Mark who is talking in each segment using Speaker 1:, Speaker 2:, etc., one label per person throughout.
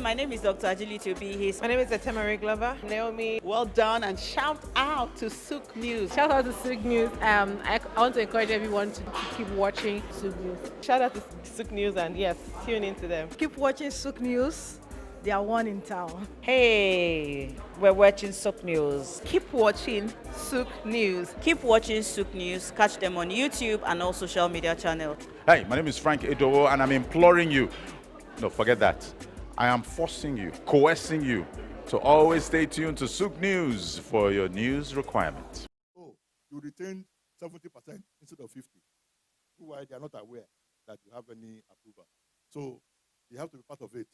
Speaker 1: my name is Dr. Agility Obi.
Speaker 2: My name is Etemari Glover.
Speaker 3: Naomi, well done, and shout out to Sook News.
Speaker 2: Shout out to Sook News. I want to encourage everyone to keep watching Sook News.
Speaker 3: Shout out to Sook News, and yes, tune into them.
Speaker 4: Keep watching Sook News. They are one in town.
Speaker 1: Hey, we're watching Sook News.
Speaker 3: Keep watching Sook News.
Speaker 1: Keep watching Sook News. Catch them on YouTube and all social media channels.
Speaker 5: Hey, my name is Frank Edowo, and I'm imploring you. No, forget that. I am forcing you, coercing you to always stay tuned to Sook News for your news requirements.
Speaker 6: Oh, you retain 70% instead of 50. Why they are not aware that you have any approval. So you have to be part of it.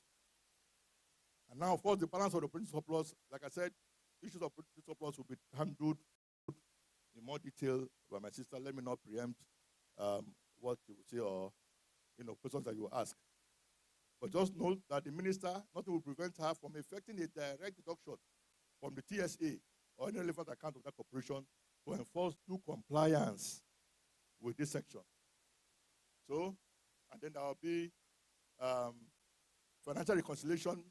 Speaker 6: And now, of course, the balance of the operating surplus, like I said, issues of operating surplus will be handled in more detail by my sister. Let me not preempt what you will say or questions that you will ask. But just note that the minister, nothing will prevent her from effecting a direct deduction from the TSA or any relevant account of that corporation to enforce due compliance with this section. So, and then there will be financial reconciliation.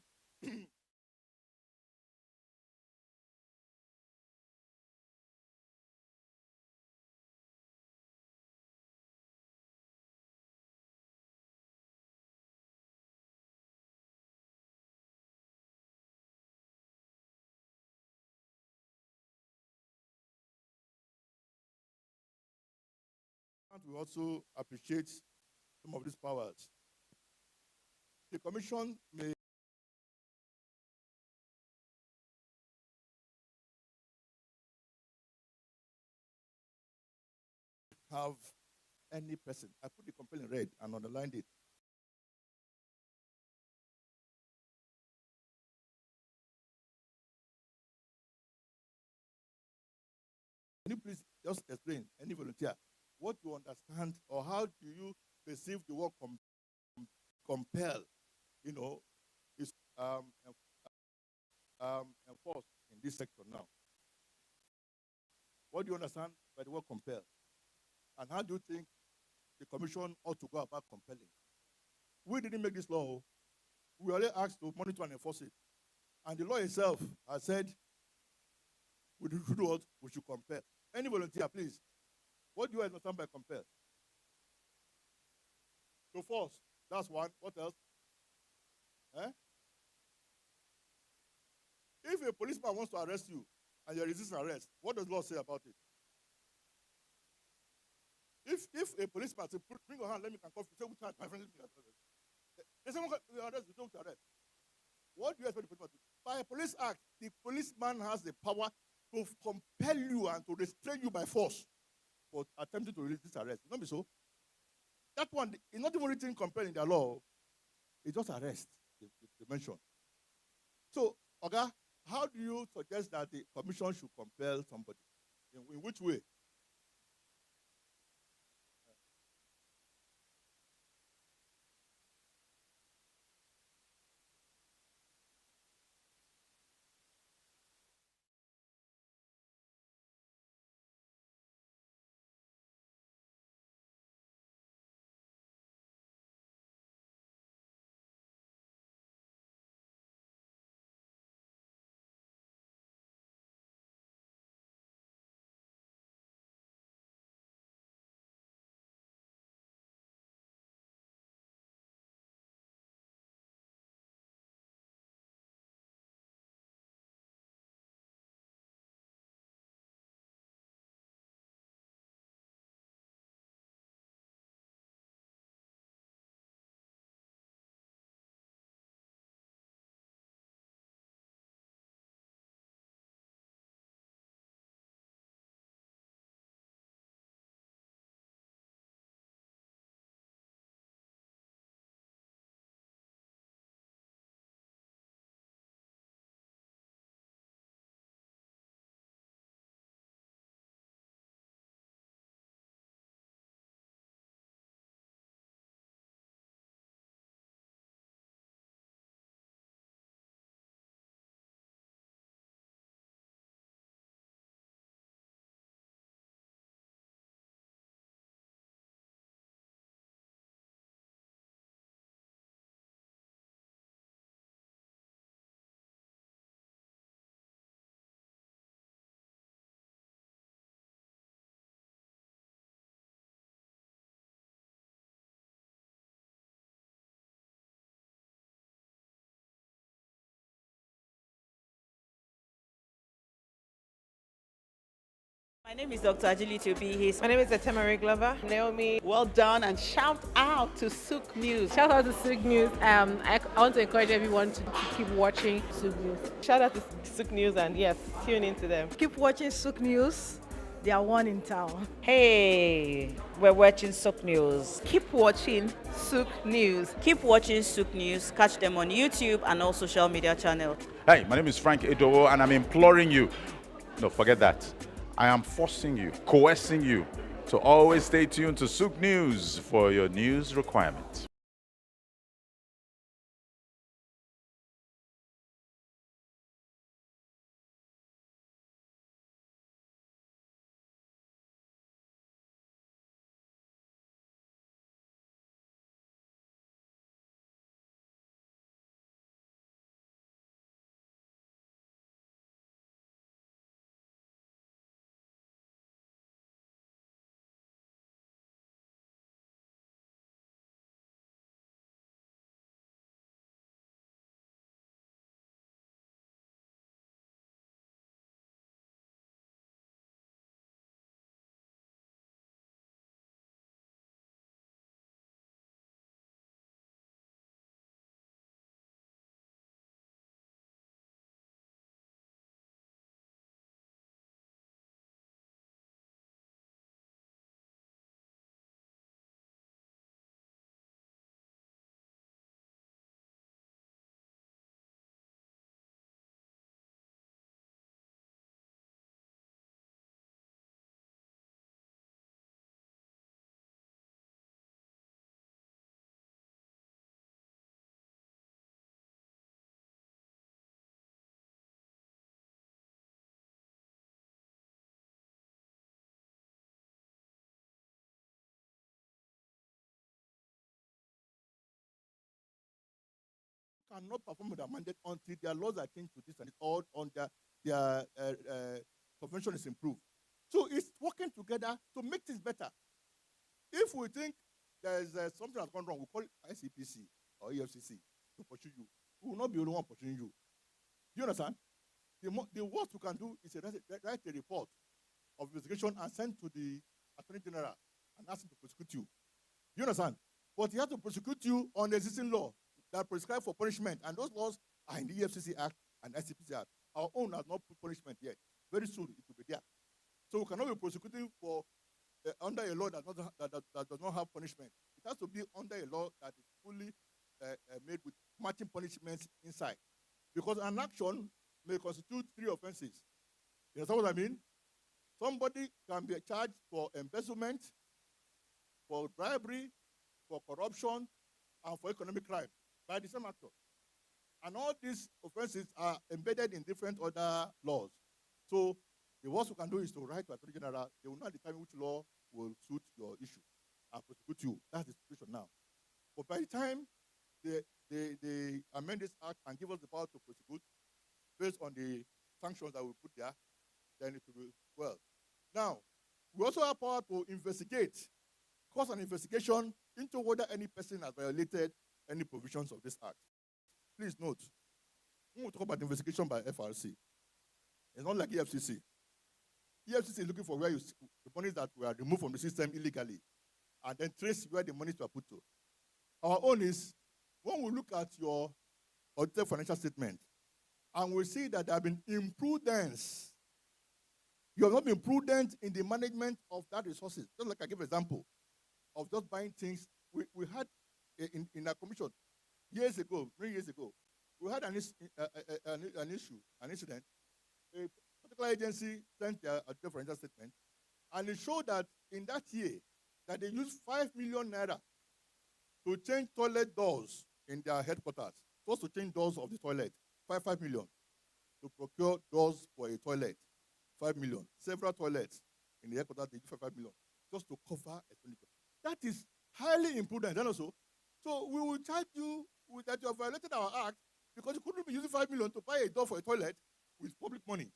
Speaker 6: We also appreciate some of these powers. The Commission may have any person. I put the complaint in red and underlined it. Can you please just explain, any volunteer, what you understand or how do you perceive the word compel, is enforced in this sector now? What do you understand by the word compel? And how do you think the Commission ought to go about compelling? We didn't make this law. We only asked to monitor and enforce it. And the law itself has said we should do what? We should compel. Any volunteer, please. What do you understand by compel? To force. That's one. What else? If a policeman wants to arrest you and you're resisting arrest, what does the law say about it? If a policeman says, bring your hand, let me handcuff you, say, which hand? My friend, let me arrest. They say, we arrest, we don't arrest. What do you expect the policeman to do? By a police act, the policeman has the power to compel you and to restrain you by force for attempting to resist arrest. Not be so. That one is not even written compel in their law. It's just arrest, they mention. So, Oga, how do you suggest that the Commission should compel somebody? In which way?
Speaker 1: My name is Dr. Ajili Tobi. He's
Speaker 2: My name is Etemari Glover. Naomi.
Speaker 3: Well done, and shout out to Sook News.
Speaker 2: Shout out to Sig News. I want to encourage everyone to keep watching Sig News.
Speaker 7: Shout out to Sook News, and yes, tune into them.
Speaker 4: Keep watching Sook News. They are one in town.
Speaker 8: Hey, we're watching Sook News.
Speaker 7: Keep watching Sook News.
Speaker 1: Keep watching Sook News. Catch them on YouTube and all social media channels.
Speaker 5: Hey, my name is Frank Edowo, and I'm imploring you. No, forget that. I am forcing you, coercing you to always stay tuned to Sook News for your news requirements.
Speaker 6: Cannot perform their mandate until their laws are changed to this and all on their convention is improved. So it's working together to make things better. If we think there's something that's gone wrong, we call it ICPC or EFCC to pursue you. We will not be the only one pursuing you. Do you understand? The worst we can do is write a report of investigation and send to the Attorney General and ask him to prosecute you. Do you understand? But he has to prosecute you on the existing law that prescribe for punishment, and those laws are in the EFCC Act and ICPC Act. Our own has not put punishment yet. Very soon it will be there. So we cannot be prosecuting for under a law that does not have punishment. It has to be under a law that is fully made with matching punishments inside. Because an action may constitute 3 offenses. You understand what I mean? Somebody can be charged for embezzlement, for bribery, for corruption, and for economic crime by the same actor. And all these offenses are embedded in different other laws. So the worst we can do is to write to Attorney General. They will not determine which law will suit your issue and prosecute you. That's the situation now. But by the time they amend this act and give us the power to prosecute based on the sanctions that we put there, then it will be well. Now, we also have power to investigate, cause an investigation into whether any person has violated any provisions of this act. Please note, when we talk about investigation by FRC, it's not like EFCC. EFCC is looking for where the monies that were removed from the system illegally, and then trace where the monies were put to. Our own is, when we look at your audited financial statement, and we see that there have been imprudence. You have not been prudent in the management of that resources. Just like I gave an example of just buying things. We had in our commission years ago, 3 years ago, we had an incident. A particular agency sent a differential statement, and it showed that in that year, that they used 5 million naira to change toilet doors in their headquarters. Supposed to change doors of the toilet, 5 million. To procure doors for a toilet, 5 million. Several toilets in the headquarters, they use 5 million, just to cover expenditure. That is highly imprudent, and also, so we will charge you that you have violated our act because you couldn't be using 5 million to buy a door for a toilet with public money.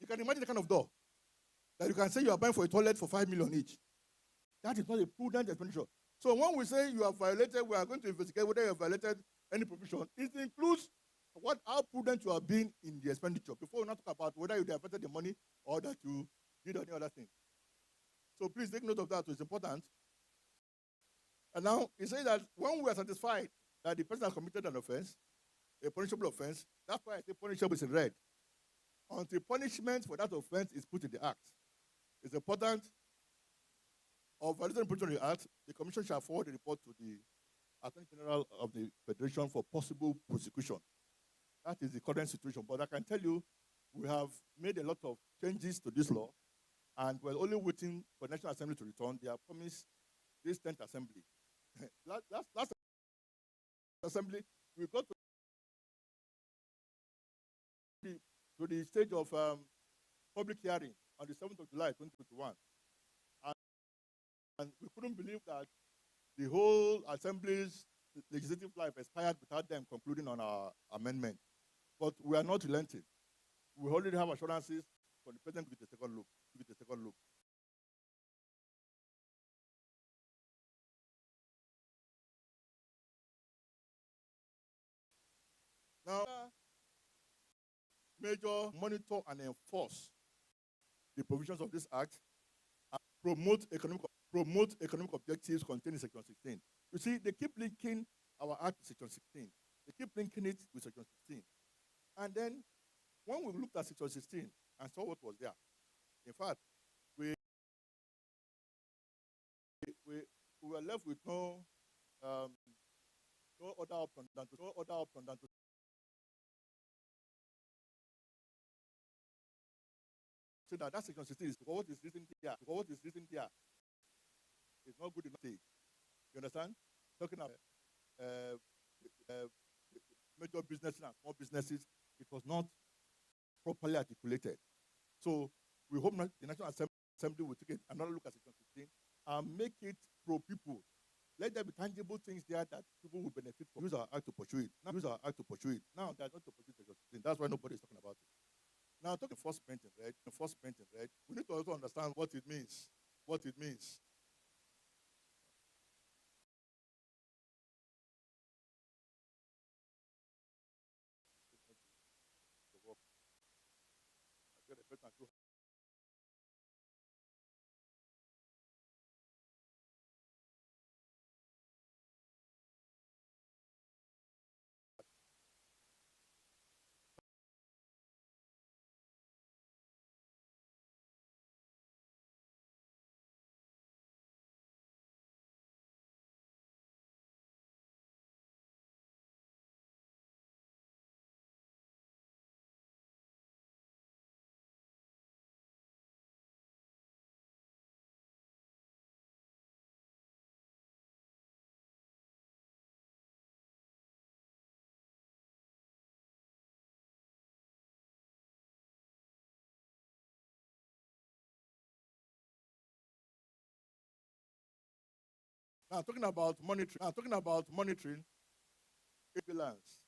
Speaker 6: You can imagine the kind of door that you can say you are buying for a toilet for 5 million each. That is not a prudent expenditure. So when we say you have violated, we are going to investigate whether you have violated any provision. It includes how prudent you are being in the expenditure before we not talk about whether you diverted the money or that you did any other thing. So please take note of that. It's important. And now it says that when we are satisfied that the person has committed an offense, a punishable offense, that's why I say punishable is in red. Until punishment for that offense is put in the act. It's important. Of violation of the act, the Commission shall forward a report to the Attorney General of the Federation for possible prosecution. That is the current situation. But I can tell you, we have made a lot of changes to this law, and we're only waiting for the National Assembly to return. They have promised this 10th Assembly. last Assembly, we got to the stage of public hearing on the 7th of July, 2021. And we couldn't believe that the whole Assembly's legislative life expired without them concluding on our amendment. But we are not relenting. We already have assurances from the President with a second look. Now, major monitor and enforce the provisions of this act and promote economic objectives contained in Section 16. You see, they keep linking our act to Section 16. They keep linking it with Section 16. And then, when we looked at Section 16 and saw what was there, in fact, we were left with no other option than to say that Section 16 is what is written here. It's not good enough. You understand? Talking about major businesses and small businesses, it was not properly articulated. So we hope that the National Assembly will take another look at Section 16 and make it pro-people. Let there be tangible things there that people will benefit from. Use our act to pursue it. Now, they're not to pursue Section 16. That's why nobody is talking about it. Now, talking enforcement in red, we need to also understand what it means. Now, talking about monitoring, vigilance.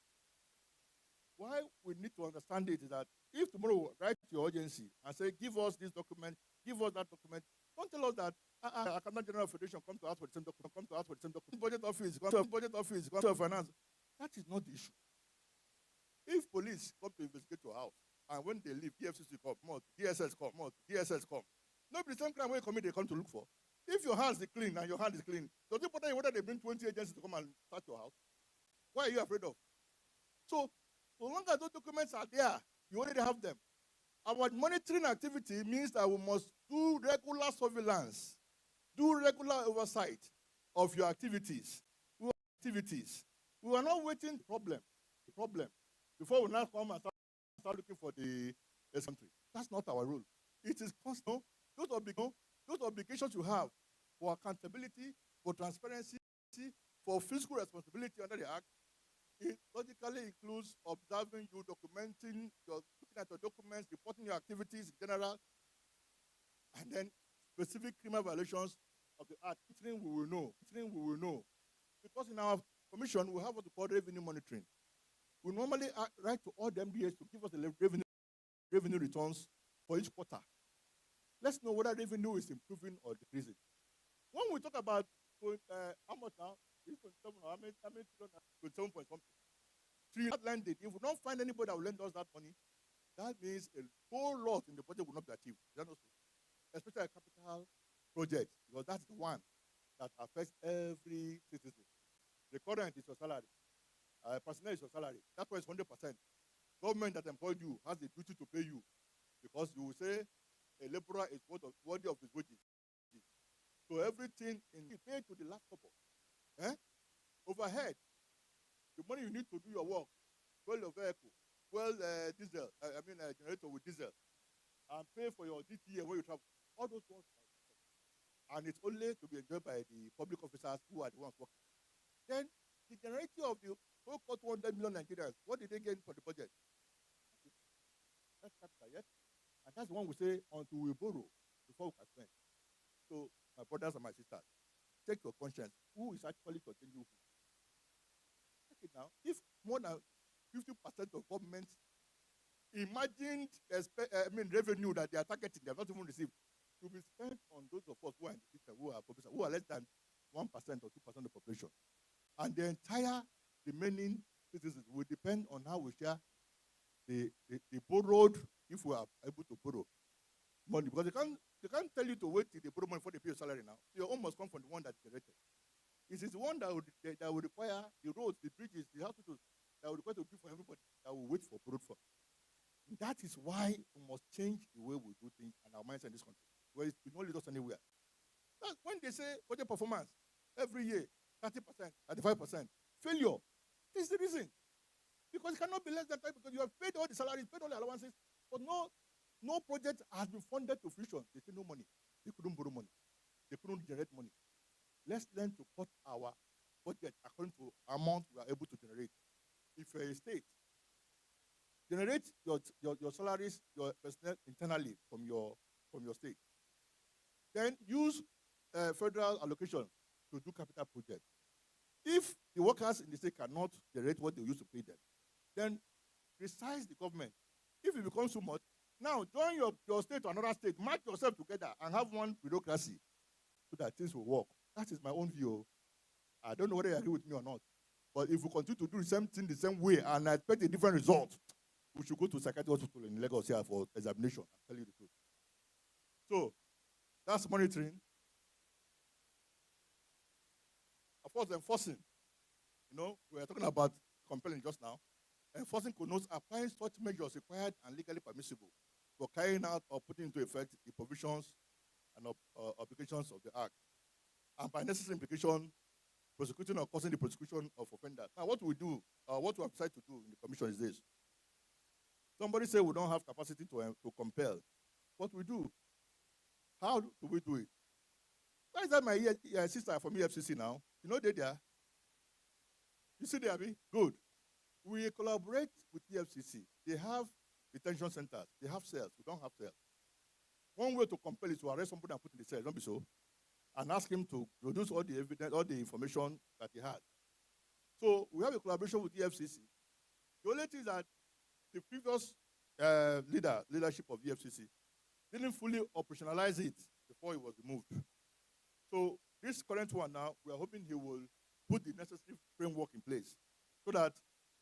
Speaker 6: Why we need to understand it is that if tomorrow we write to your agency and say, give us this document, give us that document, don't tell us that Accountant General Federation come to ask for the same document, Budget office, come to finance. That is not the issue. If police come to investigate your house, and when they leave, EFCC come, DSS come. Not the same crime when you commit, they come to look for. If your hands are clean and your hand is clean, does it matter whether they bring 20 agencies to come and search your house? What are you afraid of? So long as those documents are there, you already have them. Our monitoring activity means that we must do regular surveillance, do regular oversight of your activities. We are not waiting for the problem before we now come and start looking for the country. That's not our role. It is constant. Those obligations you have for accountability, for transparency, for fiscal responsibility under the Act, it logically includes observing you, documenting, looking at your documents, reporting your activities in general, and then specific criminal violations of the Act. We will know. Because in our commission, we have what we call revenue monitoring. We normally write to all the MDAs to give us the revenue returns for each quarter. Let's know whether revenue is improving or decreasing. When we talk about how much now? This 27, how many trillion? 27 point something. Trillion lending. If we don't find anybody that will lend us that money, that means a whole lot in the budget will not be achieved. Especially a capital project, because that's the one that affects every citizen. The current is your salary. Personnel is your salary. That one is 100%. Government that employed you has the duty to pay you, because you will say a laborer is worthy of his wages. So everything is paid to the last couple. Overhead, the money you need to do your work, fuel your vehicle, fuel diesel, generator with diesel, and pay for your DTA when you travel. All those ones are, and it's only to be enjoyed by the public officers who are the ones working. Then the generality of the so-called 200 million Nigerians, what did they gain for the budget? That's capital, yes? And that's the one we say until we borrow before we can spend. So, my brothers and my sisters, check your conscience. Who is actually protecting you? Check it now. If more than 50% of government imagined revenue that they are targeting, they have not even received, to be spent on those of us who are in the system, who are less than 1% or 2% of the population. And the entire remaining citizens will depend on how we share the borrowed, if we are able to borrow money. Because they can't tell you to wait till they borrow money before they pay your salary now. So your own must come from the one that's generated. It is the one that would require the roads, the bridges, the hospitals, that would require to be for everybody, that will wait for borrowed funds. That is why we must change the way we do things and our mindset in this country, where it will not lead us anywhere. That's when they say budget performance, every year, 30%, 35%, failure, this is the reason. Because it cannot be less than 5%, because you have paid all the salaries, paid all the allowances, but no project has been funded to fruition. They say no money. They couldn't borrow money. They couldn't generate money. Let's learn to cut our budget according to amount we are able to generate. If you're a state, generate your salaries, your personnel internally from your state. Then use federal allocation to do capital projects. If the workers in the state cannot generate what they used to pay them, then resize the government. If it becomes too much, now join your state to another state, match yourself together and have one bureaucracy so that things will work. That is my own view. I don't know whether you agree with me or not. But if we continue to do the same thing the same way and I expect a different result, we should go to psychiatric hospital in Lagos here for examination. I'll tell you the truth. So that's monitoring. Of course, enforcing. We are talking about compelling just now. Enforcing connotes applying such measures required and legally permissible for carrying out or putting into effect the provisions and obligations of the Act. And by necessary implication, prosecuting or causing the prosecution of offenders. Now, what we do, what we have decided to do in the commission is this. Somebody say we don't have capacity to compel. What we do? How do we do it? Why is that my sister from EFCC now? They're there. You see there, Abi? Good. We collaborate with EFCC. They have detention centers. They have cells. We don't have cells. One way to compel is to arrest somebody and put in the cell, don't be so, and ask him to produce all the evidence, all the information that he has. So we have a collaboration with EFCC. The only thing is that the previous leadership of EFCC didn't fully operationalize it before it was removed. So this current one now, we are hoping he will put the necessary framework in place so that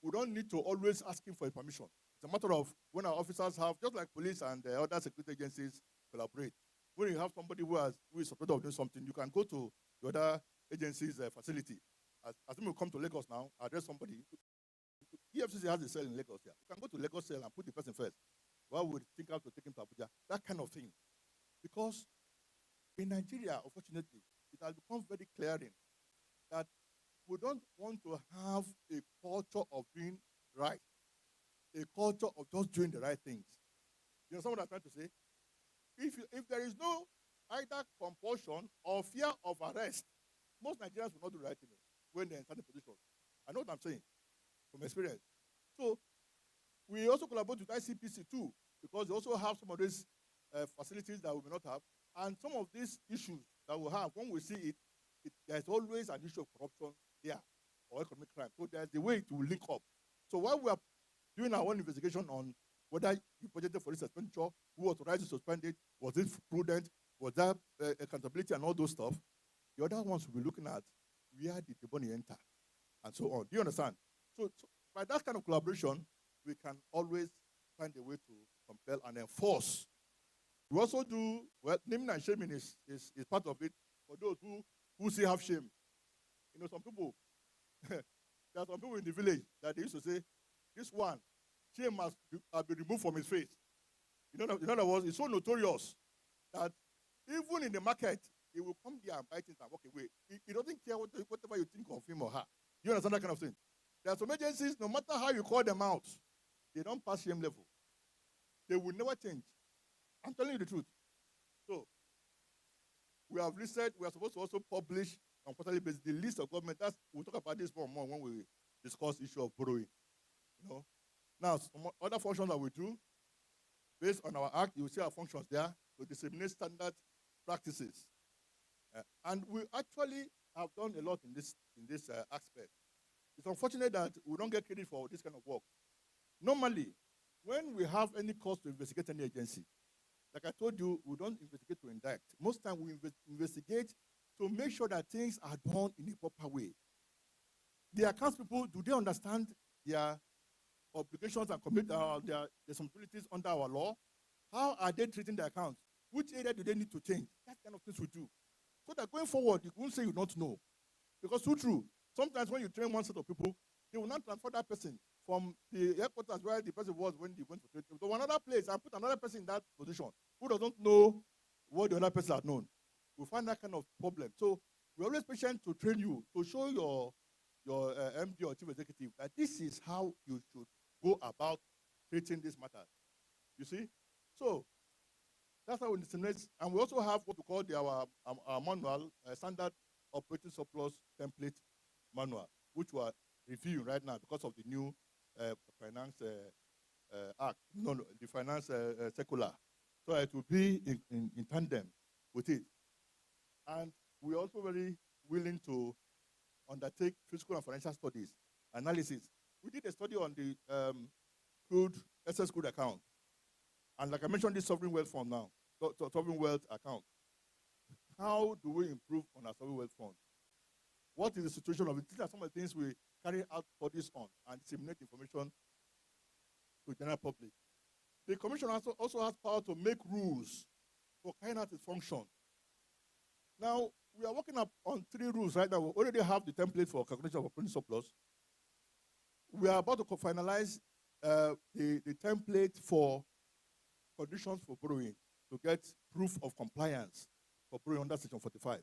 Speaker 6: we don't need to always ask him for permission. It's a matter of when our officers have, just like police and other security agencies collaborate, when you have somebody who is supposed to do something, you can go to the other agency's facility. As we come to Lagos now, address somebody. EFCC has a cell in Lagos here. You can go to Lagos cell and put the person first. Why would you think how to take him to Abuja? That kind of thing. Because in Nigeria, unfortunately, it has become very clearing that we don't want to have a culture of doing right, a culture of just doing the right things. You know what I'm trying to say? If there is no either compulsion or fear of arrest, most Nigerians will not do the right thing when they're in certain positions. I know what I'm saying from experience. So we also collaborate with ICPC too, because they also have some of these facilities that we may not have. And some of these issues that we have, when we see it, there's always an issue of corruption there or economic crime. So there's the way to link up. So while we are doing our own investigation on whether you budgeted for this expenditure, who authorized to suspend it, was it prudent, was there accountability and all those stuff, The other ones will be looking at where did the money enter, and so on. Do you understand? So by that kind of collaboration, we can always find a way to compel and enforce. We also do, well, naming and shaming is part of it for those who still have shame. You know, some people, there are some people in the village that they used to say, this one, shame must be removed from his face. In other words, it's so notorious that even in the market, he will come there and buy things and walk away. He doesn't care whatever you think of him or her. You understand that kind of thing? There are some agencies, no matter how you call them out, they don't pass shame level. They will never change. I'm telling you the truth. So, we have listed, we are supposed to also publish on quarterly basis the list of government. We'll talk about this more and more when we discuss issue of borrowing. Now, some other functions that we do, based on our act, you will see our functions there to disseminate standard practices. And we actually have done a lot in this aspect. It's unfortunate that we don't get credit for this kind of work. Normally, when we have any cause to investigate any agency, like I told you, we don't investigate to indict. Most time we investigate to make sure that things are done in a proper way. The accounts people, do they understand their obligations and their responsibilities under our law? How are they treating their accounts? Which area do they need to change? That kind of things we do. So that going forward, you won't say you don't know. Because so true, sometimes when you train one set of people, they will not transfer that person from the headquarters where the person was when they went for training to another place and put another person in that position who doesn't know what the other person has known. We find that kind of problem. So we're always patient to train you, to show your MD or chief executive that this is how you should go about treating this matter. You see? So that's how we disseminate. And we also have what we call our manual, standard operating surplus template manual, which we are reviewing right now because of the new finance act, the finance circular. So it will be in tandem with it. And we're also very willing to undertake fiscal and financial studies, analysis. We did a study on the excess crude account. And like I mentioned, this sovereign wealth fund now, sovereign wealth account. How do we improve on our sovereign wealth fund? What is the situation of it? These are some of the things we carry out studies on and disseminate information to the general public. The commission also has power to make rules for carrying out its function. Now, we are working up on 3 rules right now. We already have the template for calculation of operating surplus. We are about to finalize the template for conditions for borrowing to get proof of compliance for borrowing under Section 45.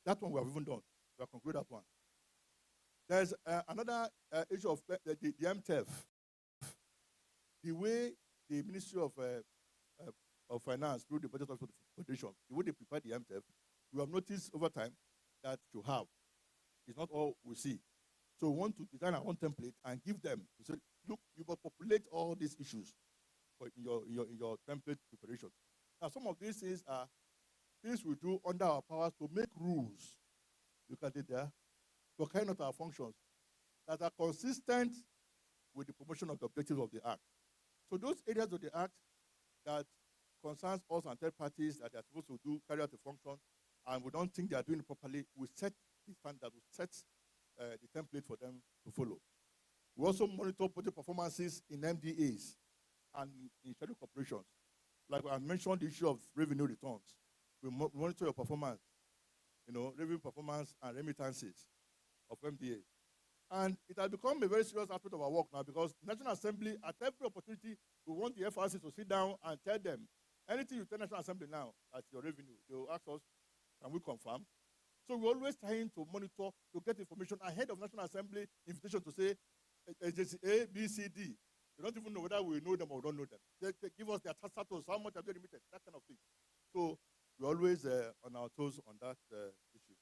Speaker 6: That one we have even done. We have concluded that one. There's another issue of the MTEF. The way the Ministry of Finance, through the Budget Office Foundation, the way they prepare the MTEF, we have noticed over time that to have is not all we see. So we want to design our own template and give them to say, look, you must populate all these issues in your template preparation. Now, some of these things are things we do under our powers to make rules. Look at it there. To carry out our functions that are consistent with the promotion of the objectives of the Act. So those areas of the Act that concerns us and third parties that they are supposed to carry out the function, and we don't think they are doing it properly, we set the standard, we set the template for them to follow. We also monitor project performances in MDAs and in scheduled corporations. Like I mentioned, the issue of revenue returns. We monitor your performance, revenue performance and remittances of MDA. And it has become a very serious aspect of our work now because the National Assembly, at every opportunity, we want the FRC to sit down and tell them, anything you tell National Assembly now as your revenue, they will ask us, can we confirm? So we're always trying to monitor, to get information ahead of National Assembly invitation to say, agency A, B, C, D. They don't even know whether we know them or don't know them. They give us their status, how much have they remitted, that kind of thing. So we're always on our toes on that issue.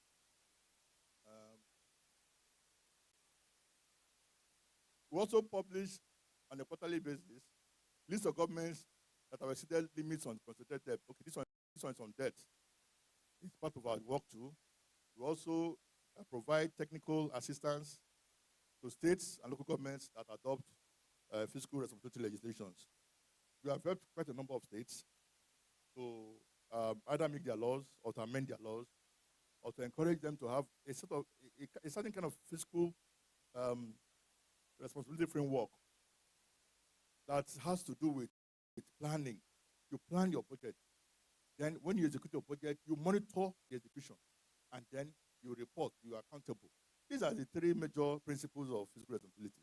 Speaker 6: We also publish on a quarterly basis list of governments that have exceeded limits on concentrated debt. Okay, this one is on debt. It's part of our work too. We also provide technical assistance to states and local governments that adopt fiscal responsibility legislations. We have helped quite a number of states to either make their laws or to amend their laws or to encourage them to have a sort of a certain kind of fiscal responsibility framework that has to do with planning. You plan your budget. Then when you execute your budget, you monitor the execution. And then you report, you are accountable. These are the three major principles of fiscal responsibility.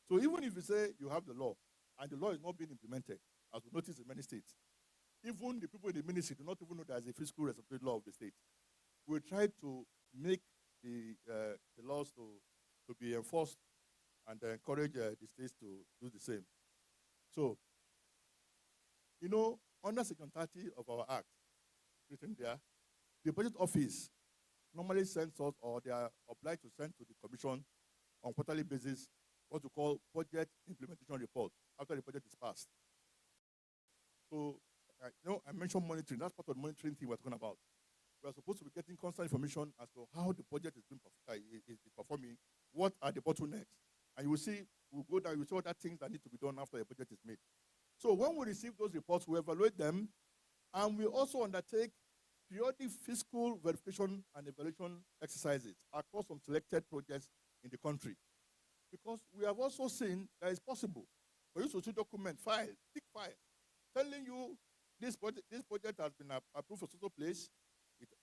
Speaker 6: So even if you say you have the law, and the law is not being implemented, as we notice in many states, even the people in the ministry do not even know there's a fiscal responsibility law of the state. We try to make the laws to be enforced and encourage the states to do the same. So, you know, under Section 30 of our Act, written there, the Budget Office normally sends us, or they are obliged to send to the Commission on quarterly basis, what we call budget implementation report after the budget is passed. So, you know, I mentioned monitoring. That's part of the monitoring thing we're talking about. We're supposed to be getting constant information as to how the budget is performing, what are the bottlenecks. And you will see, we'll go down, you will see other things that need to be done after the budget is made. So when we receive those reports, we evaluate them, and we also undertake periodic fiscal verification and evaluation exercises across some selected projects in the country. Because we have also seen that it's possible for you to document, file, thick file, telling you this project has been approved for social place,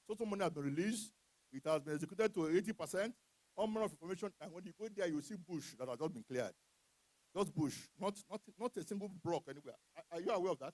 Speaker 6: social money has been released, it has been executed to 80%, all manner of information, and when you go there, you see bush that has not been cleared. Just bush, not a single block anywhere. Are you aware of that?